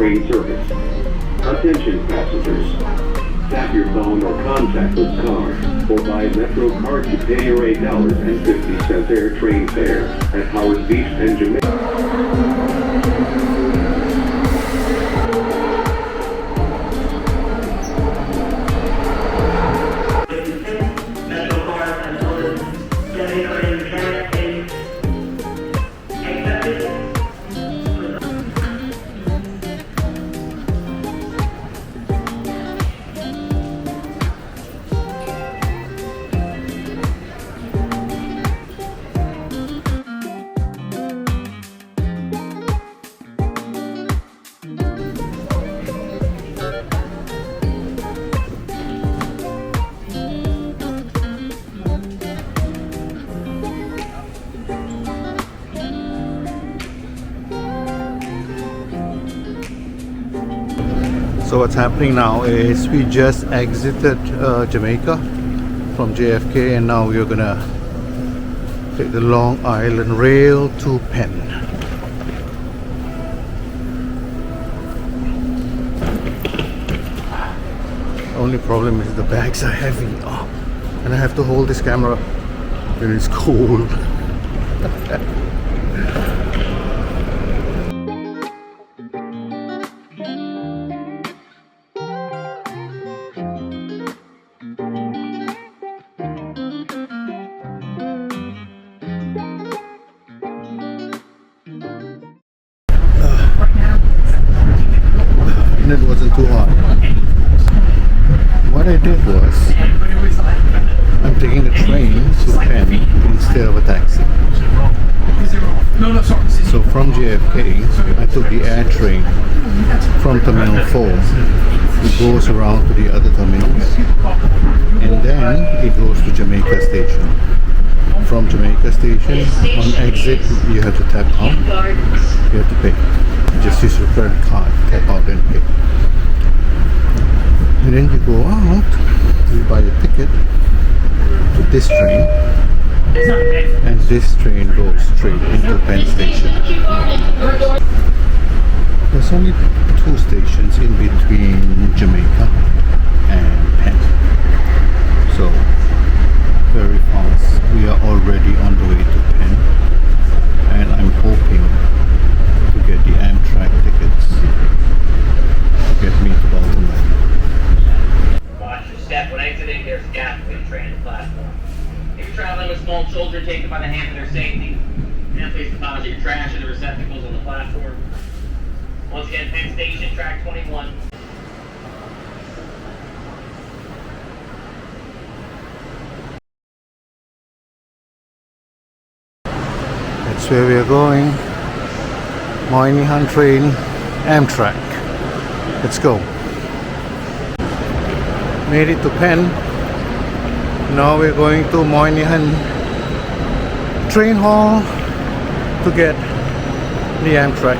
AirTrain service. Attention passengers. Tap your phone or contactless card, or buy Metro card to pay your $8.50 AirTrain fare at Howard Beach and Jamaica. So what's happening now is we just exited Jamaica from JFK, and now we're gonna take the Long Island Rail to Penn. Only problem is the bags are heavy, and I have to hold this camera when it's cold. And it wasn't too hot. What I did was, I'm taking the train to Penn instead of a taxi. So from JFK, I took the AirTrain from Terminal 4. It goes around to the other terminals, and then it goes to Jamaica Station. From Jamaica Station, on exit, you have to tap out. You have to pay. Just use your credit card, tap out and pay. And then you go out, you buy a ticket to this train, and this train goes straight into Penn Station. There's only 2 stations in between Jamaica and Penn. So, very fast. We are already on the way to Penn, and I'm hoping to get the AMTRAK tickets to get me to Baltimore. Watch your step. When exiting, there's a gap between the train and platform. If you're traveling with small children, take them by the hand for their safety. And please deposit your trash in the receptacles on the platform. Once again, Penn Station, track 21. That's where we are going. Moynihan train, AMTRAK. Let's go. Made it to Penn. Now we're going to Moynihan train hall to get the AMTRAK.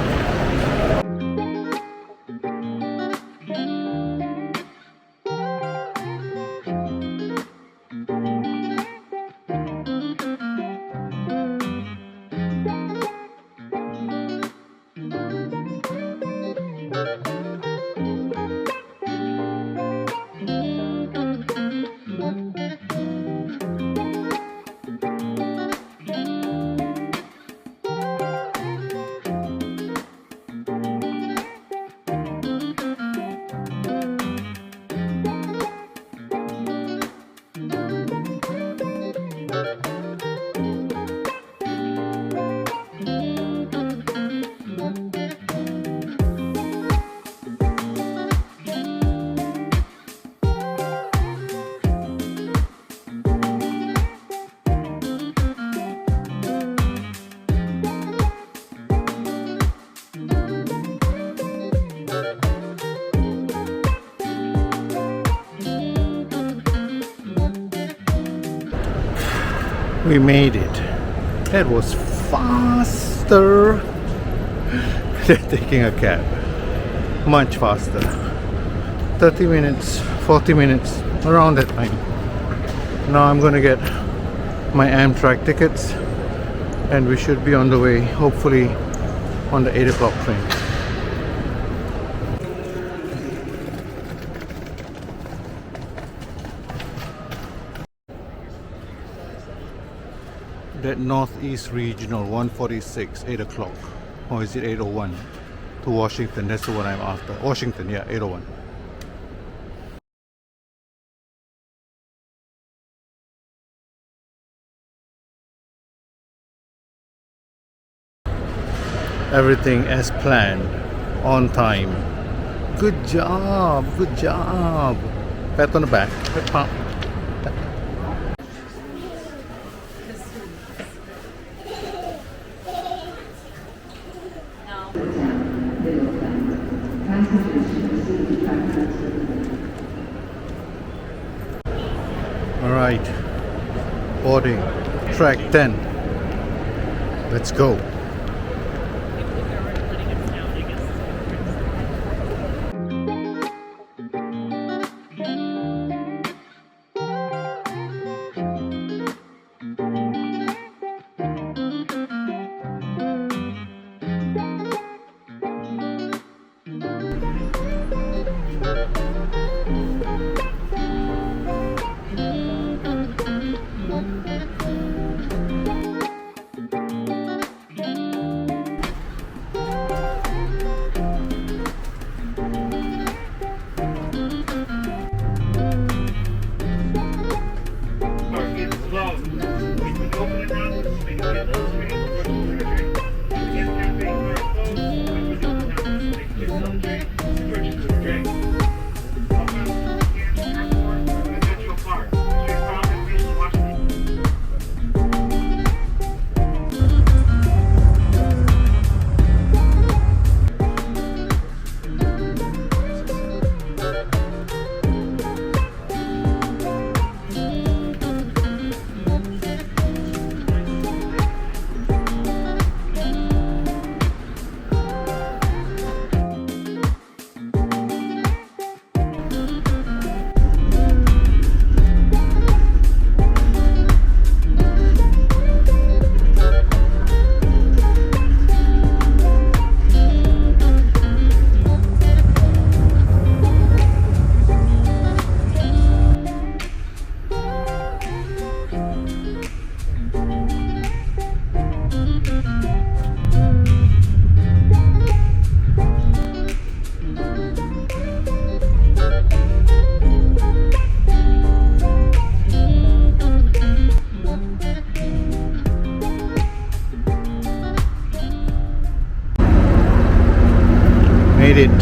We made it. That was faster than taking a cab. Much faster. 30 minutes, 40 minutes, around that time. Now I'm gonna get my AMTRAK tickets, and we should be on the way, hopefully on the 8 o'clock train. that Northeast Regional 146, 8 o'clock. Or is it 8:01? To Washington, that's the one I'm after. Washington, yeah, 8:01. Everything as planned, on time. Good job, good job. Pat on the back. Pat pump. All right, boarding, track 10. Let's go. Made it.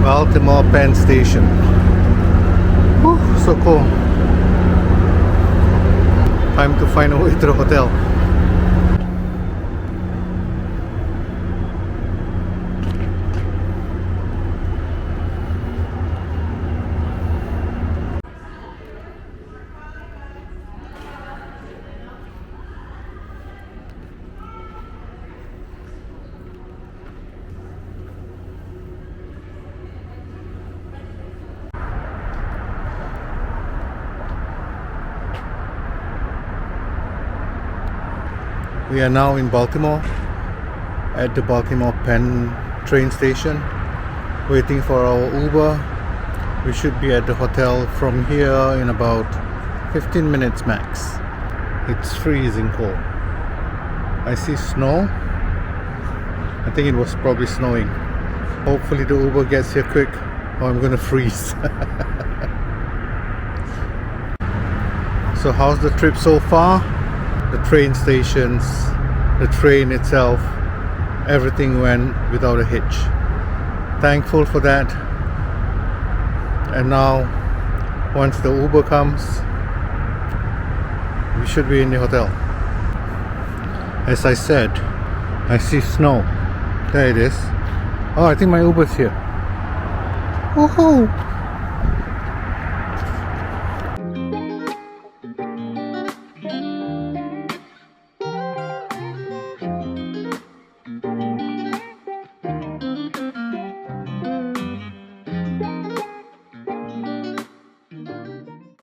Baltimore Penn Station. Whew, so cool. Time to find a way to the hotel. We are now in Baltimore at the Baltimore Penn train station, waiting for our Uber. We should be at the hotel from here in about 15 minutes max. It's freezing cold. I see snow. I think it was probably snowing. Hopefully the Uber gets here quick or I'm gonna freeze. So how's the trip so far? The train stations, the train itself, everything went without a hitch. Thankful for that. And now, once the Uber comes, we should be in the hotel. As I said, I see snow. There it is. Oh, I think my Uber's here. Woohoo!